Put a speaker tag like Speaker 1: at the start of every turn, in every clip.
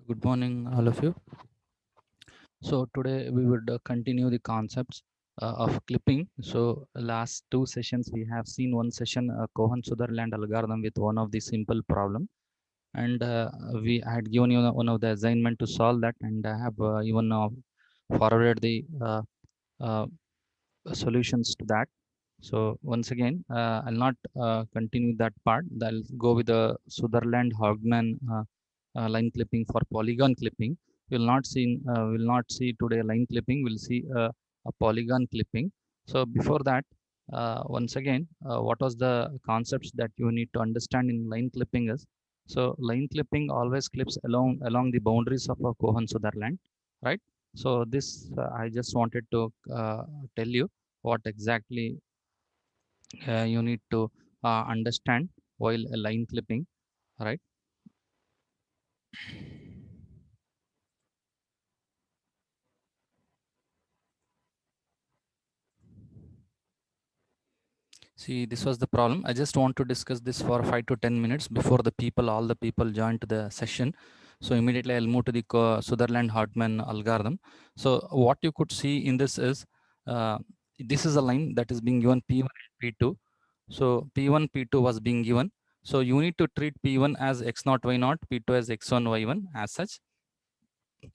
Speaker 1: Good morning, all of you. So today we would continue the concepts of clipping. So last two sessions we have seen one session Cohen-Sutherland algorithm with one of the simple problem, and we had given you one of the assignment to solve that, and I have even forwarded the uh, solutions to that. So once again, I'll not continue that part. I'll go with the Sutherland-Hogman line clipping for polygon clipping. We'll not see today line clipping. We'll see a polygon clipping. So before that, once again, what was the concepts that you need to understand in line clipping is, so line clipping always clips along the boundaries of a Cohen-Sutherland, right? So this I just wanted to tell you what exactly you need to understand while line clipping, right? See, this was the problem. I just want to discuss this for 5 to 10 minutes before all the people join to the session. So immediately I'll move to the Sutherland-Hartman algorithm. So what you could see in this is, this is a line that is being given P1 and P2. So P1, P2 was being given. So you need to treat P1 as X0, Y0, P2 as X1, Y1 as such.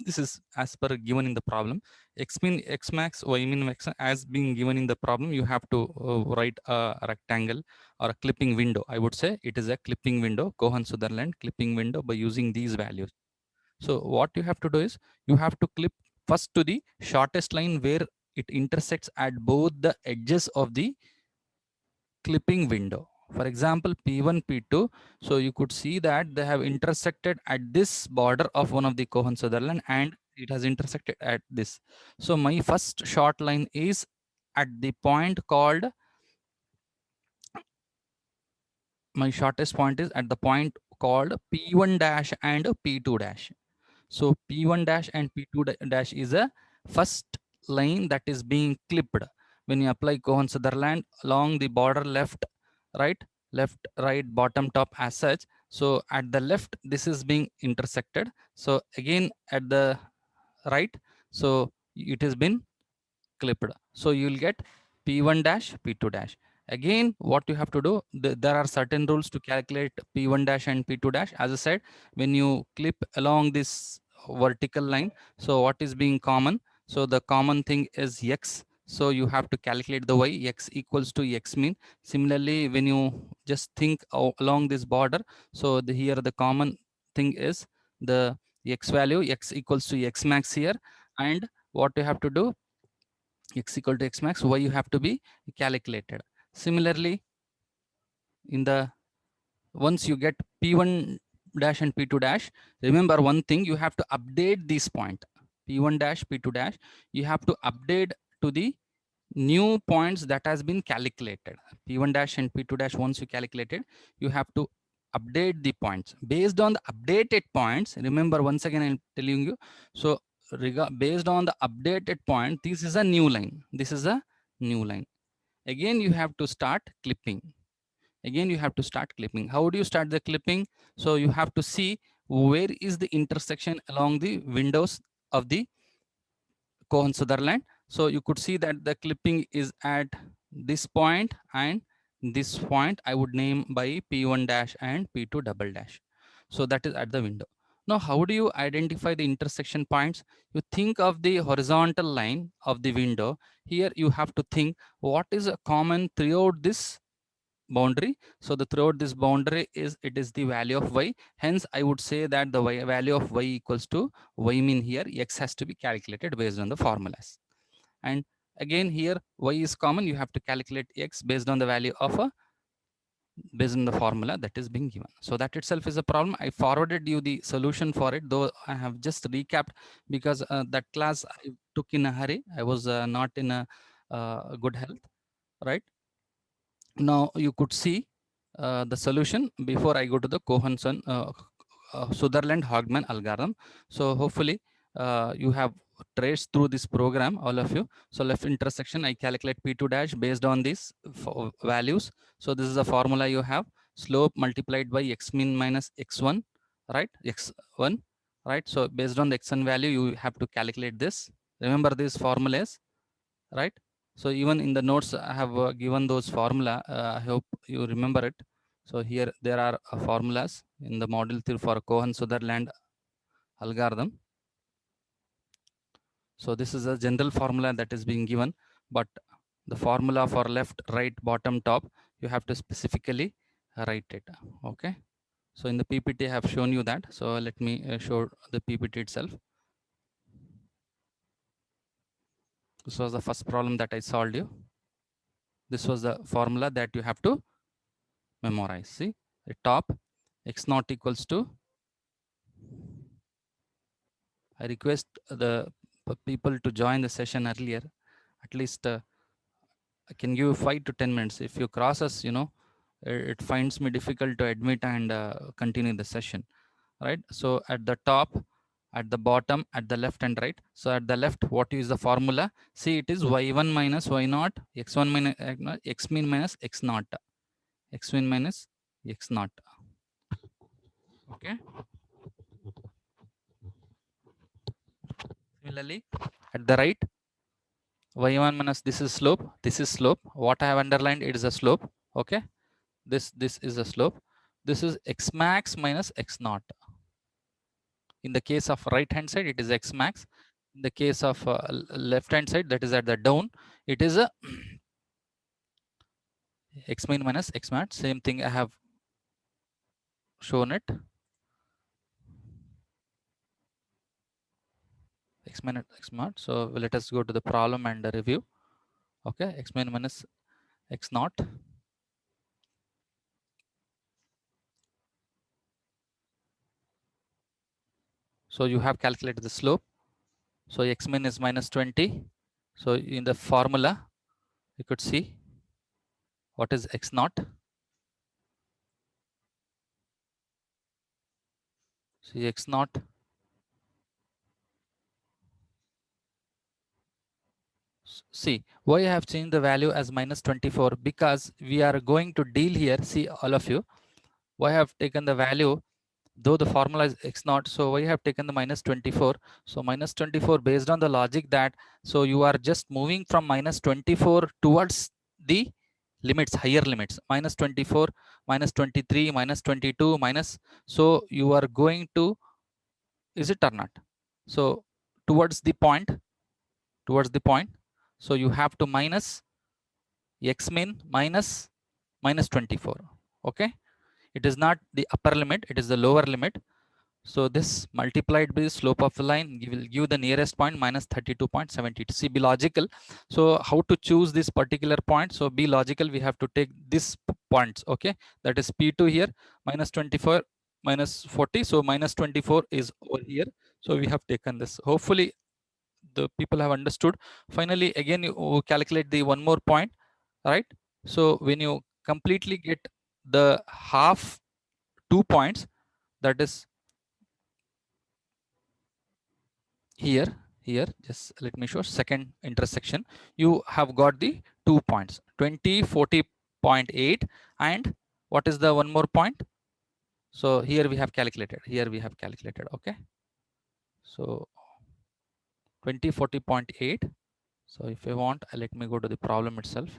Speaker 1: This is as per given in the problem. X min, X max, Y min, X as being given in the problem. You have to write a rectangle or a clipping window. I would say it is a clipping window, Cohen-Sutherland clipping window by using these values. So what you have to do is you have to clip first to the shortest line where it intersects at both the edges of the clipping window. For example, P1, P2. So you could see that they have intersected at this border of one of the Cohen-Sutherland, and it has intersected at this. So my first short line is at the point called, my shortest point is at the point called P1 dash and P2 dash. So P1 dash and P2 dash is a first line that is being clipped when you apply Cohen-Sutherland along the border left, right, left, right, bottom, top as such. So at the left, this is being intersected. So again at the right, so it has been clipped. So you will get P1 dash, P2 dash. Again, what you have to do, there are certain rules to calculate P1 dash and P2 dash. As I said, when you clip along this vertical line, so what is being common? So the common thing is X. So you have to calculate the Y, X equals to X mean. Similarly, when you just think along this border, so here the common thing is the X value, X equals to X max here. And what you have to do, X equal to X max, Y you have to be calculated. Similarly, in the once you get P1 dash and P2 dash, remember one thing, you have to update this point. P1 dash, P2 dash, you have to update to the new points that has been calculated. P1 dash and P2 dash, once you calculated, you have to update the points. Based on the updated points, remember once again I'm telling you, so based on the updated point, this is a new line. This is a new line. Again, you have to start clipping. Again, you have to start clipping. How do you start the clipping? So you have to see where is the intersection along the windows of the Cohen-Sutherland. So you could see that the clipping is at this point and this point. I would name by P1 dash and P2 double dash. So that is at the window. Now, how do you identify the intersection points? You think of the horizontal line of the window. Here you have to think what is a common throughout this boundary. So the throughout this boundary is, it is the value of Y. Hence, I would say that the value of Y equals to Y mean here. X has to be calculated based on the formulas. And again here Y is common. You have to calculate X based on the value of a, based on the formula that is being given. So that itself is a problem. I forwarded you the solution for it, though I have just recapped because that class I took in a hurry. I was not in a good health, right? Now you could see the solution before I go to the Sutherland-Hogman algorithm. So hopefully you have traced through this program, all of you. So left intersection, I calculate P2 dash based on these values. So this is the formula you have: slope multiplied by X min minus X1, right? X1, right? So based on the xn value, you have to calculate this. Remember these formulas, right? So even in the notes, I have given those formula. I hope you remember it. So here there are formulas in the model 3 for Cohen-Sutherland algorithm. So this is a general formula that is being given, but the formula for left, right, bottom, top, you have to specifically write it. Okay. So in the PPT, I have shown you that. So let me show the PPT itself. This was the first problem that I solved you. This was the formula that you have to memorize. See, the top x naught equals to, I request the people to join the session earlier. At least I can give you 5 to 10 minutes. If you cross us, it finds me difficult to admit and continue the session, right? So at the top, at the bottom, at the left and right. So at the left, what is the formula? See, it is y1 minus y naught, x1 minus x min minus x naught, x min minus x naught. Okay. Similarly, at the right, y1 minus, this is slope, this is slope. What I have underlined, it is a slope. Okay. This is a slope. This is x max minus x naught. In the case of right hand side, it is x max. In the case of left hand side, that is at the down, it is a x min minus x mat. Same thing I have shown it. X min x mat. So let us go to the problem and review. Okay, x min minus x naught. So you have calculated the slope. So x min is minus 20. So in the formula, you could see what is x naught. See x naught. See, why I have changed the value as minus 24, because we are going to deal here. See, all of you, why I have taken the value, though the formula is x naught, so why I have taken the minus 24. So minus 24 based on the logic that, so you are just moving from minus 24 towards the limits, higher limits, minus 24, minus 23, minus 22, minus, so you are going to, is it or not? So towards the point, so you have to minus x min minus minus 24. Okay, it is not the upper limit, it is the lower limit. So this multiplied by the slope of the line will give the nearest point minus 32.72. See, be logical. So how to choose this particular point? So be logical, we have to take this points. Okay, that is P2 here, minus 24, minus 40. So minus 24 is over here. So we have taken this. Hopefully the people have understood. Finally, again, you calculate the one more point, right? So when you completely get the half 2 points, that is here, just let me show second intersection, you have got the 2 points, 20, 40.8, and what is the one more point? So here we have calculated, okay. So 20, 40.8. So if I want, let me go to the problem itself.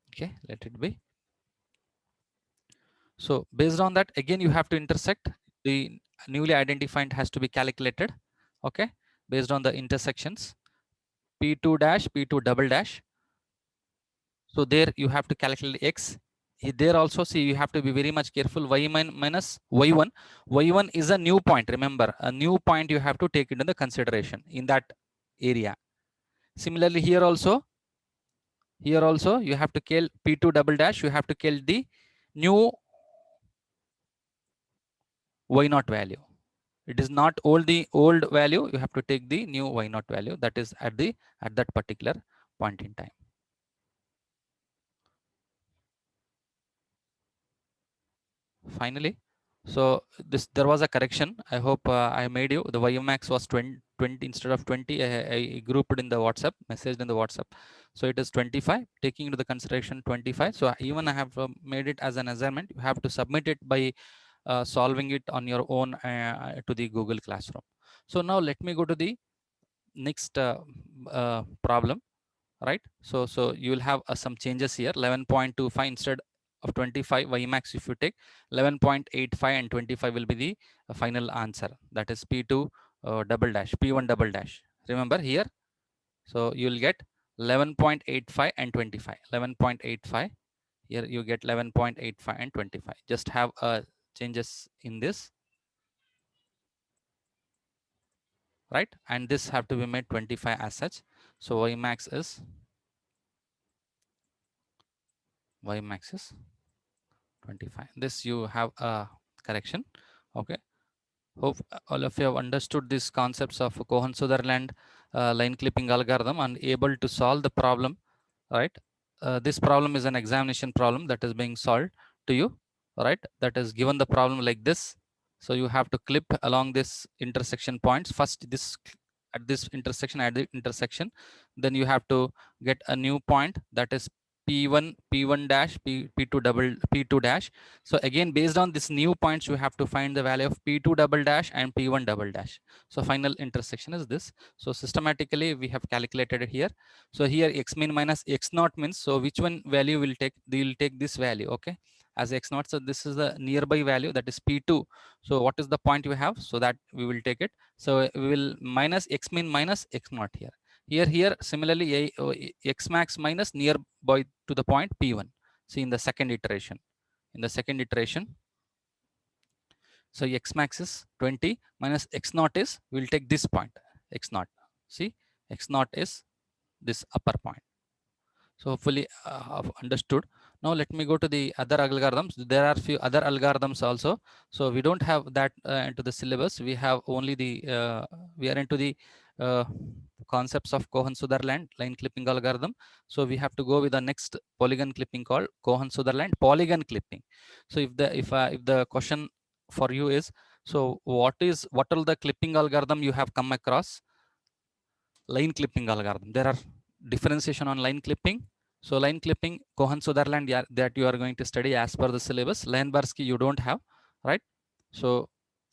Speaker 1: Okay, let it be. So based on that, again, you have to intersect. The newly identified has to be calculated. Okay, based on the intersections, P2 dash, P2 double dash. So there you have to calculate x. There also, see, you have to be very much careful. Y minus y1. Y1 is a new point. Remember, a new point you have to take into the consideration in that area. Similarly, here also you have to kill P2 double dash. You have to kill the new y naught value. It is not all the old value. You have to take the new y naught value that is at that particular point in time. Finally, so there was a correction. I hope I made you. The YMAX was 20 instead of 20. I grouped in the WhatsApp, messaged in the WhatsApp. So it is 25, taking into the consideration 25. So even I have made it as an assignment. You have to submit it by solving it on your own to the Google Classroom. So now let me go to the next problem, right? So you will have some changes here. 11.25 instead of 25 y max, if you take 11.85 and 25 will be the final answer. That is P2 double dash, P1 double dash. Remember here, so you will get 11.85 and 25. 11.85 here you get 11.85 and 25. Just have changes in this, right? And this have to be made 25 as such. So y max is 25. This you have a correction. Okay, hope all of you have understood these concepts of Cohen-Sutherland line clipping algorithm and able to solve the problem, right? This problem is an examination problem that is being solved to you, right? That is given the problem like this. So you have to clip along this intersection points. First this at this intersection, at the intersection, then you have to get a new point, that is P1, P1 dash, P2 double, P2 dash. So again, based on this new points, you have to find the value of P2 double dash and P1 double dash. So final intersection is this. So systematically we have calculated it here. So here x min minus x naught means, so which one value will take? They will take this value, okay, as x naught. So this is the nearby value, that is P2. So what is the point you have? So that we will take it. So we will minus x min minus x naught here. Here similarly x max minus nearby to the point P1. See in the second iteration. In the second iteration, so x max is 20 minus x naught is, we'll take this point x naught. See, x naught is this upper point. So hopefully understood. Now let me go to the other algorithms. There are few other algorithms also. So we don't have that into the syllabus. We have only the we are into the concepts of Cohen-Sutherland line clipping algorithm. So we have to go with the next polygon clipping called Cohen-Sutherland polygon clipping. So if the question for you is, so what are the clipping algorithm you have come across? Line clipping algorithm. There are differentiation on line clipping. So line clipping, Cohen-Sutherland, yeah, that you are going to study as per the syllabus. Line-Barsky you don't have, right? So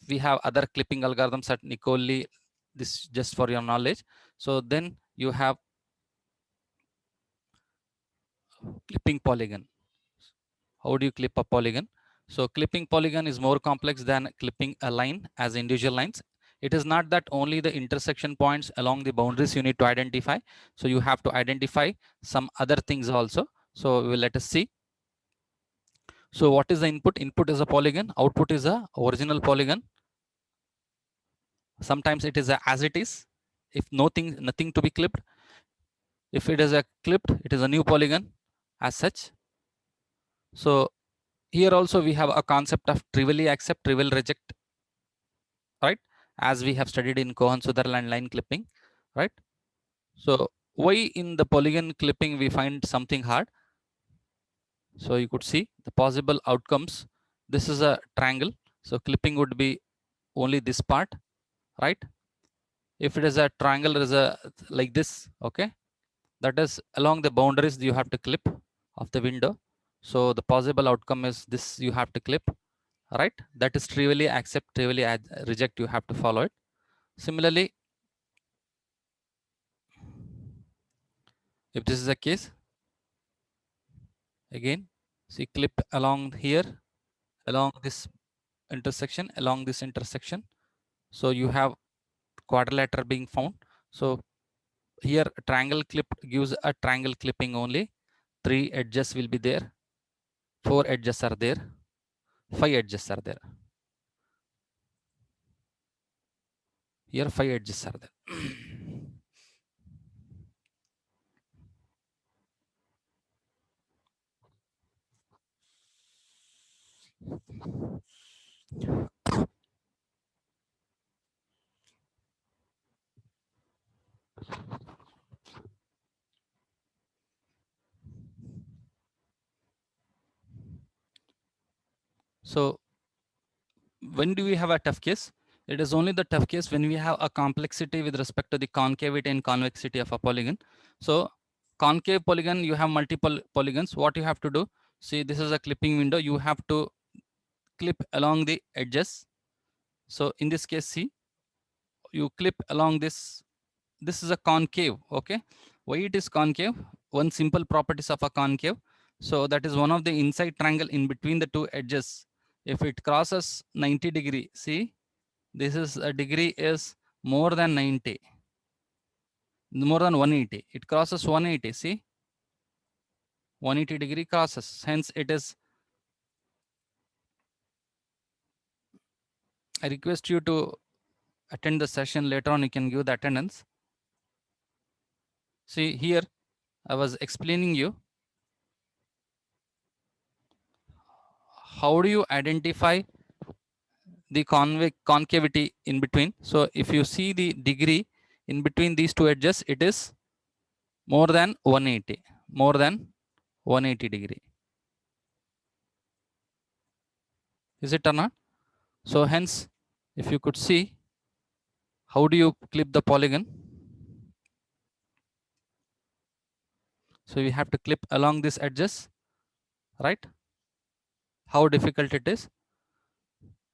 Speaker 1: we have other clipping algorithms at Nikoli. This just for your knowledge. So then you have clipping polygon. How do you clip a polygon? So clipping polygon is more complex than clipping a line as individual lines. It is not that only the intersection points along the boundaries you need to identify. So you have to identify some other things also. So let us see. So what is the input? Input is a polygon. Output is a original polygon. Sometimes it is as it is. If nothing to be clipped. If it is a clipped, it is a new polygon as such. So here also we have a concept of trivially accept, trivial reject, right? As we have studied in Cohen-Sutherland line clipping, right? So why in the polygon clipping we find something hard? So you could see the possible outcomes. This is a triangle. So clipping would be only this part, right? If it is a triangle, there is a like this, okay? That is along the boundaries you have to clip of the window. So the possible outcome is this, you have to clip, right? That is trivially accept, trivially reject, you have to follow it. Similarly, if this is the case, again, see clip along here, along this intersection, along this intersection. So you have quadrilateral being found. So here triangle clip gives a triangle clipping only. 3 edges will be there. 4 edges are there. 5 edges are there. Here 5 edges are there. So when do we have a tough case? It is only the tough case when we have a complexity with respect to the concavity and convexity of a polygon. So concave polygon, you have multiple polygons. What you have to do? See, this is a clipping window. You have to clip along the edges. So in this case, see, you clip along this. This is a concave. Okay, why it is concave? One simple properties of a concave. So that is one of the inside triangle in between the two edges. If it crosses 90 degree, see, this is a degree is more than 90, more than 180. It crosses 180. See, 180 degree crosses. Hence, it is. I request you to attend the session later on. You can give the attendance. See here, I was explaining you how do you identify the concavity in between. So if you see the degree in between these two edges, it is more than 180, more than 180 degree. Is it or not? So hence, if you could see, how do you clip the polygon? So we have to clip along these edges, right? How difficult it is.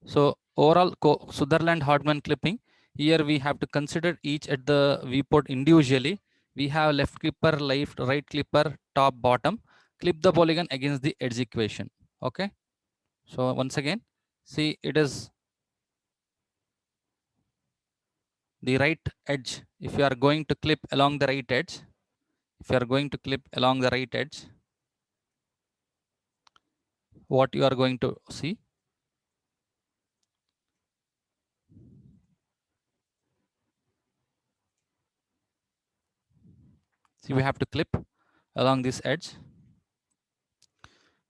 Speaker 1: So overall Sutherland-Hartmann clipping, here we have to consider each at the viewport individually. We have left clipper, left, right clipper, top, bottom. Clip the polygon against the edge equation. Okay. So once again, see, it is the right edge. If you are going to clip along the right edge, if you are going to clip along the right edge, what you are going to see? See, we have to clip along this edge.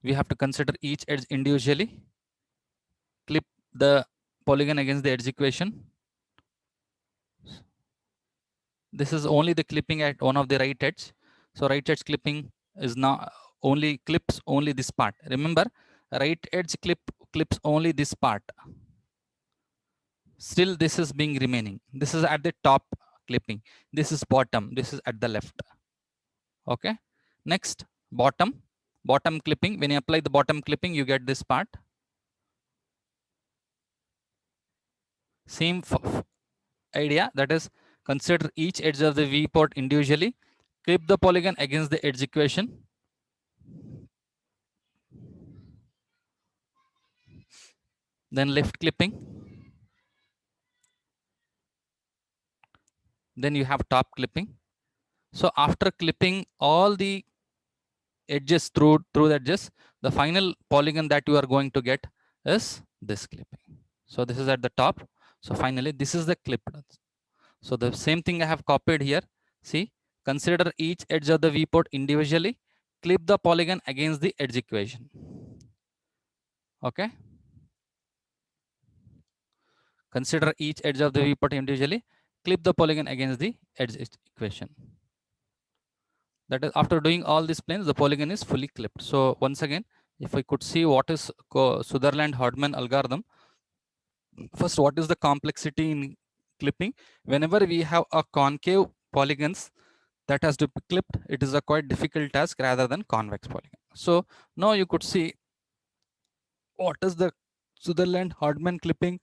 Speaker 1: We have to consider each edge individually. Clip the polygon against the edge equation. This is only the clipping at one of the right edge. So right edge clipping is not only clips only this part. Remember, right edge clips only this part. Still this is being remaining. This is at the top clipping. This is bottom. This is at the left. Okay. Next, bottom clipping. When you apply the bottom clipping, you get this part. Same idea, that is, consider each edge of the viewport individually. Clip the polygon against the edge equation. Then left clipping. Then you have top clipping. So after clipping all the edges through the edges, the final polygon that you are going to get is this clipping. So this is at the top. So finally, this is the clip. So the same thing I have copied here. See, consider each edge of the viewport individually. Clip the polygon against the edge equation. Okay. Consider each edge of the viewport individually. Clip the polygon against the edge equation. That is, after doing all these planes, the polygon is fully clipped. So once again, if I could see what is Sutherland-Hartmann algorithm. First, what is the complexity in clipping? Whenever we have a concave polygons that has to be clipped, it is a quite difficult task rather than convex polygon. So now you could see what is the Sutherland-Hartmann clipping.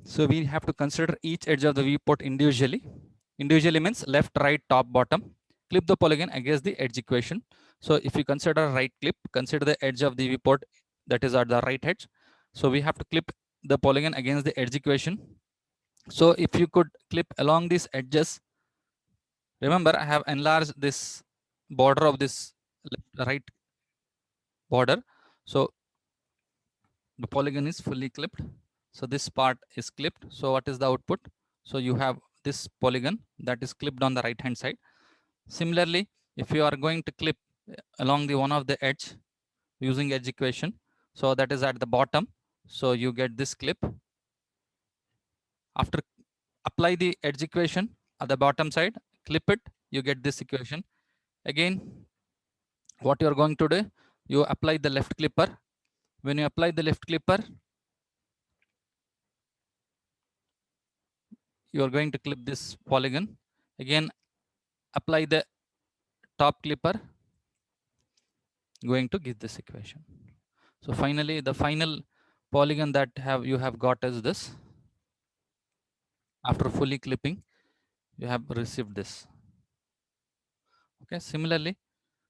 Speaker 1: So we have to consider each edge of the viewport individually. Individually means left, right, top, bottom. Clip the polygon against the edge equation. So if you consider right clip, consider the edge of the viewport that is at the right edge. So we have to clip the polygon against the edge equation. So if you could clip along these edges, remember I have enlarged this border of this right border. So the polygon is fully clipped. So this part is clipped. So what is the output? So you have this polygon that is clipped on the right hand side. Similarly, if you are going to clip along the one of the edge using edge equation, so that is at the bottom. So you get this clip. After apply the edge equation at the bottom side, clip it, you get this equation. Again, what you are going to do, you apply the left clipper. When you apply the left clipper, you are going to clip this polygon. Again, apply the top clipper. going to give this equation. So finally, the final polygon that you have got is this. After fully clipping, you have received this. Okay, similarly,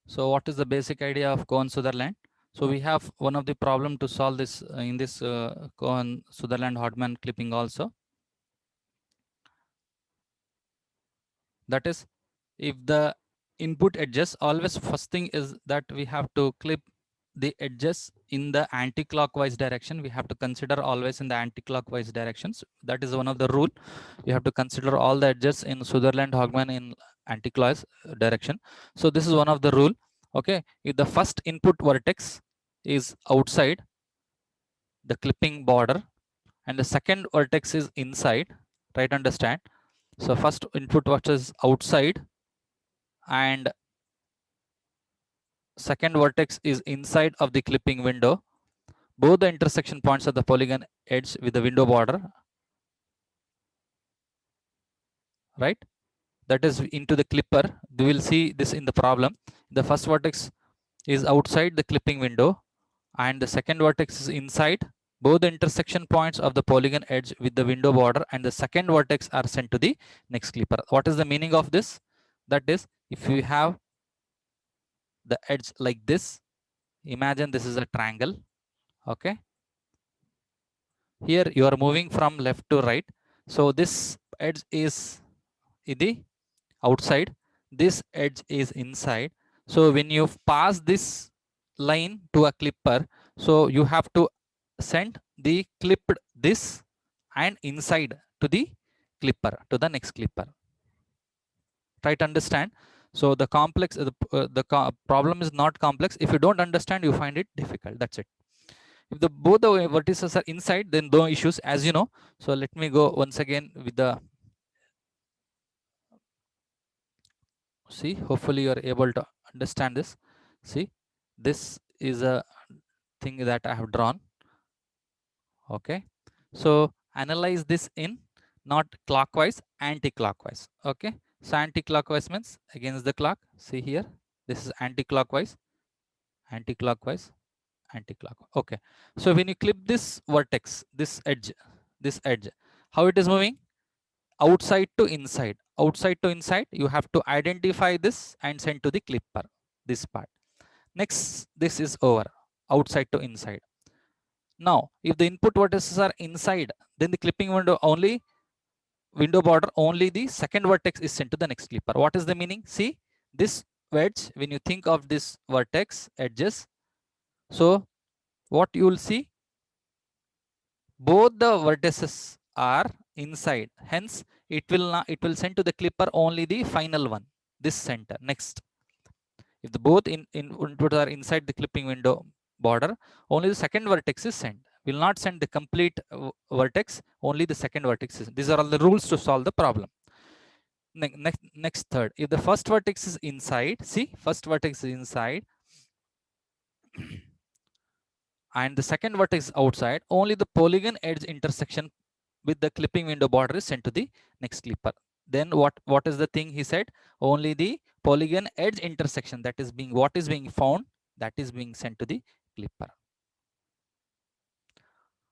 Speaker 1: so what is the basic idea of Cohen-Sutherland? So we have one of the problem to solve this in this Cohen-Sutherland-Hartmann clipping also. That is, if the input edges, always first thing is that we have to clip the edges in the anti-clockwise direction. We have to consider always in the anti-clockwise directions. That is one of the rule. You have to consider all the edges in Sutherland-Hartmann in anti-clockwise direction. So this is one of the rule. Okay, if the first input vertex is outside the clipping border and the second vertex is inside, right? Understand? So first input vertex is outside and second vertex is inside of the clipping window. Both the intersection points of the polygon edge with the window border, right? That is into the clipper. We will see this in the problem. The first vertex is outside the clipping window and the second vertex is inside. Both the intersection points of the polygon edge with the window border and the second vertex are sent to the next clipper. What is the meaning of this? That is, if you have the edge like this, imagine this is a triangle. Okay, here you are moving from left to right. So this edge is the outside, this edge is inside. So when you pass this line to a clipper, so you have to send the clipped this and inside to the clipper, to the next clipper. Try to understand. So the complex, problem is not complex. If you don't understand, you find it difficult. That's it. If the both the vertices are inside, then no issues, as you know. So let me go once again with the, see, hopefully you are able to understand this. See, this is a thing that I have drawn. Okay, so analyze this in not clockwise, anti-clockwise. Okay, so anti-clockwise means against the clock. See here, this is anti-clockwise, anti-clockwise, anti-clockwise. Okay, so when you clip this vertex, this edge, how it is moving? Outside to inside, outside to inside. You have to identify this and send to the clipper, this part. Next, this is over, outside to inside. Now, if the input vertices are inside, then the clipping window border, only the second vertex is sent to the next clipper. What is the meaning? See, this wedge, when you think of this vertex edges, so what you will see, both the vertices are inside. Hence, it will send to the clipper only the final one, this center. Next, if the both inputs are inside the clipping window border, only the second vertex is sent. Will not send the complete vertex, only the second vertex is. These are all the rules to solve the problem. Next third, if the first vertex is inside, see, first vertex is inside and the second vertex is outside, only the polygon edge intersection with the clipping window border is sent to the next clipper. Then what is the thing he said? Only the polygon edge intersection, that is being, what is being found, that is being sent to the clipper.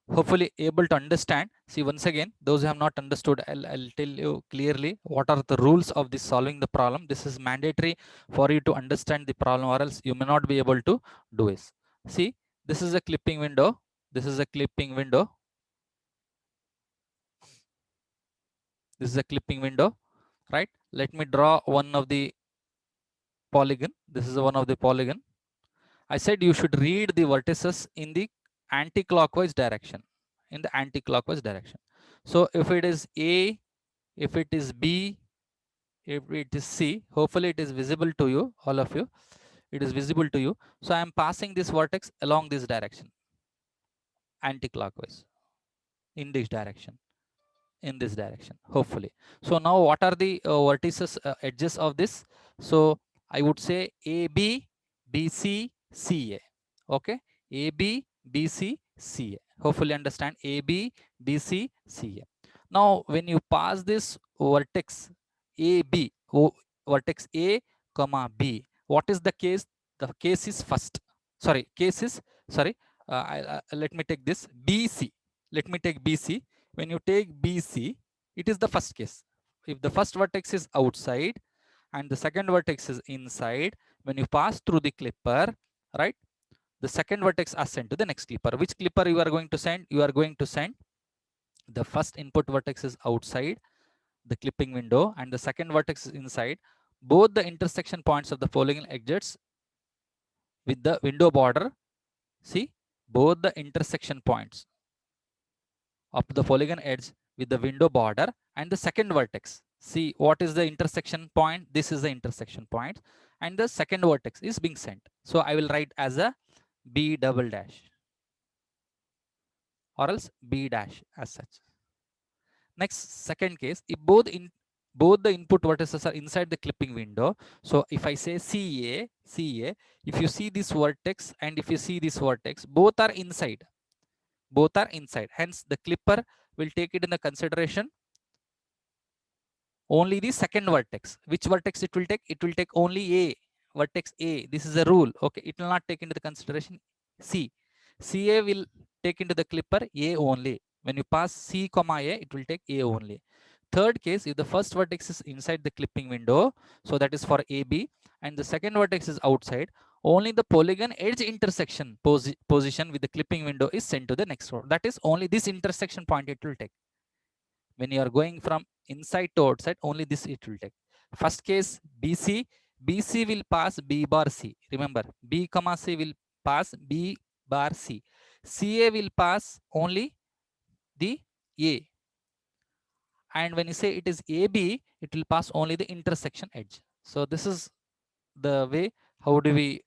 Speaker 1: Hopefully able to understand. See, once again, those who have not understood, I'll tell you clearly what are the rules of this solving the problem. This is mandatory for you to understand the problem, or else you may not be able to do this. See, this is a clipping window. This is a clipping window. This is a clipping window, right? Let me draw one of the polygon. This is one of the polygon. I said you should read the vertices in the anti-clockwise direction, in the anti-clockwise direction. So if it is A, if it is B, if it is C, hopefully it is visible to you, all of you. It is visible to you. So I am passing this vertex along this direction, anti-clockwise, in this direction, in this direction, hopefully. So now what are the vertices, edges of this? So I would say AB, BC, CA. Okay, AB, BC, CA. Hopefully understand AB, BC, CA. Now when you pass this vertex AB, vertex A comma B, what is the case? The case is first. sorry, case is, sorry, let me take this BC. Let me take BC. When you take BC, it is the first case. If the first vertex is outside and the second vertex is inside, when you pass through the clipper, right, the second vertex are sent to the next clipper. Which clipper you are going to send? You are going to send the first input vertex is outside the clipping window and the second vertex is inside. Both the intersection points of the polygon exits with the window border. See, both the intersection points of the polygon edge with the window border and the second vertex. See, what is the intersection point? This is the intersection point and the second vertex is being sent. So I will write as a B double dash or else B dash as such. Next, second case, if both the input vertices are inside the clipping window. So if I say CA, if you see this vertex and if you see this vertex, both are inside. Both are inside. Hence, the clipper will take it in the consideration only the second vertex. Which vertex it will take? It will take only A, vertex A. This is a rule. Okay, it will not take into the consideration C. CA will take into the clipper A only. When you pass C comma A, it will take A only. Third case, if the first vertex is inside the clipping window, so that is for AB, and the second vertex is outside, only the polygon edge intersection position with the clipping window is sent to the next one. That is only this intersection point it will take. When you are going from inside to outside, only this it will take. First case, BC will pass B bar C. Remember, B comma C will pass B bar C. CA will pass only the A. And when you say it is AB, it will pass only the intersection edge. So this is the way how do we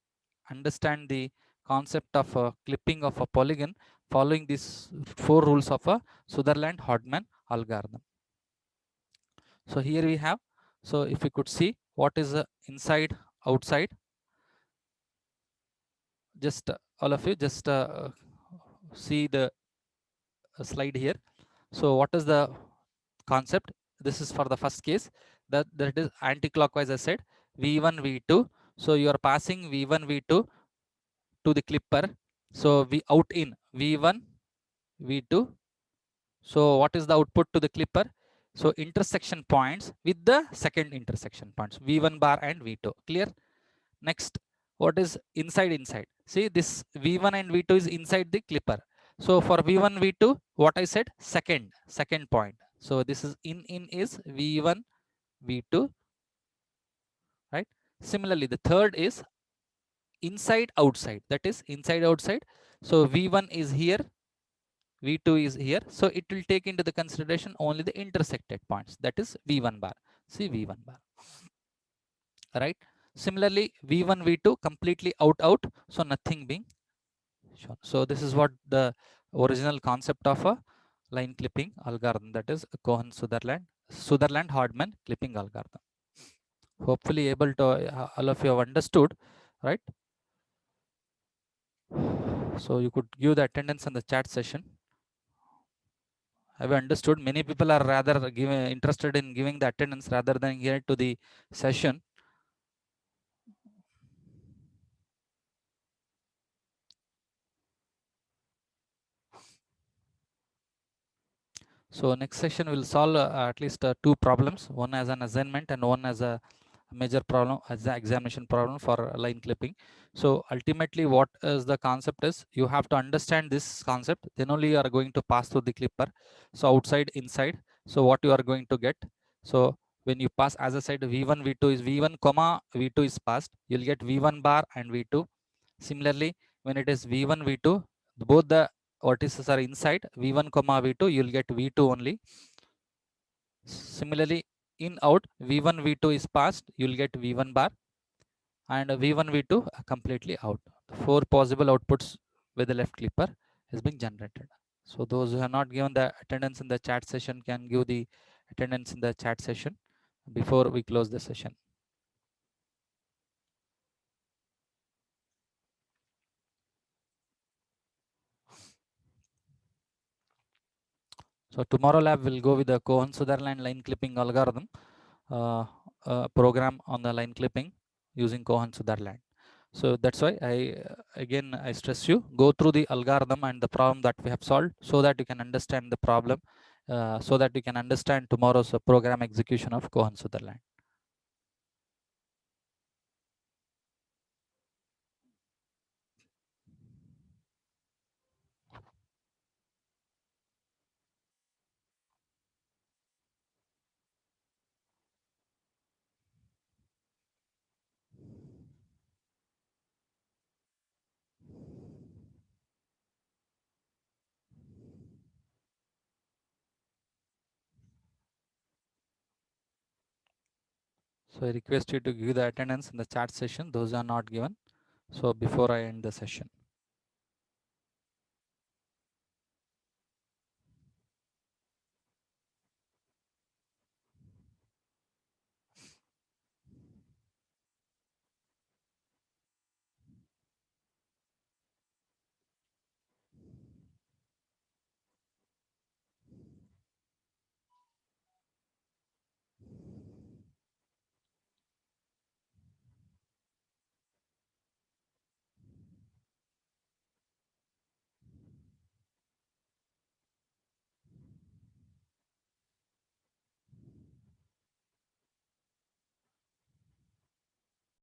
Speaker 1: understand the concept of a clipping of a polygon following these 4 rules of a Sutherland-Hodgman algorithm. So here we have, so if we could see what is the inside, outside, just all of you just see the slide here. So what is the concept? This is for the first case, that is anti-clockwise. I said V1 V2. So you are passing V1 V2 to the clipper. So we out in V1 V2. So what is the output to the clipper? So intersection points with the second intersection points V1 bar and V2. Clear? Next, what is inside? See, this V1 and V2 is inside the clipper. So for V1 V2, what I said, second point. So this is in is V1 V2, right? Similarly, the third is inside outside, that is inside outside. So V1 is here, V2 is here. So it will take into the consideration only the intersected points, that is V1 bar. See, V1 bar, right? Similarly, V1 V2 completely out, so nothing being shown. So this is what the original concept of a line clipping algorithm, that is Cohen Sutherland-Hodgman clipping algorithm. Hopefully able to all of you have understood, right? So you could give the attendance in the chat session. Have you understood? Many people are rather interested in giving the attendance rather than here to the session. So next session will solve at least 2 problems, one as an assignment and one as a major problem as the examination problem for line clipping. So ultimately what is the concept is, you have to understand this concept, then only you are going to pass through the clipper. So outside, inside, so what you are going to get. So when you pass, as I said, V1 V2 is V1 comma V2 is passed, you'll get V1 bar and V2. Similarly, when it is V1 V2, both the vertices are inside, V1 comma V2, you'll get V2 only. Similarly, in out, V1 V2 is passed, you'll get V1 bar, and V1 V2 completely out. The 4 possible outputs with the left clipper has been generated. So those who have not given the attendance in the chat session can give the attendance in the chat session before we close the session. So tomorrow lab will go with the Cohen-Sutherland line clipping algorithm program on the line clipping using Cohen-Sutherland. So that's why again I stress you, go through the algorithm and the problem that we have solved, so that you can understand the problem, so that you can understand tomorrow's program execution of Cohen Sutherland. So I request you to give the attendance in the chat session, those are not given. So before I end the session.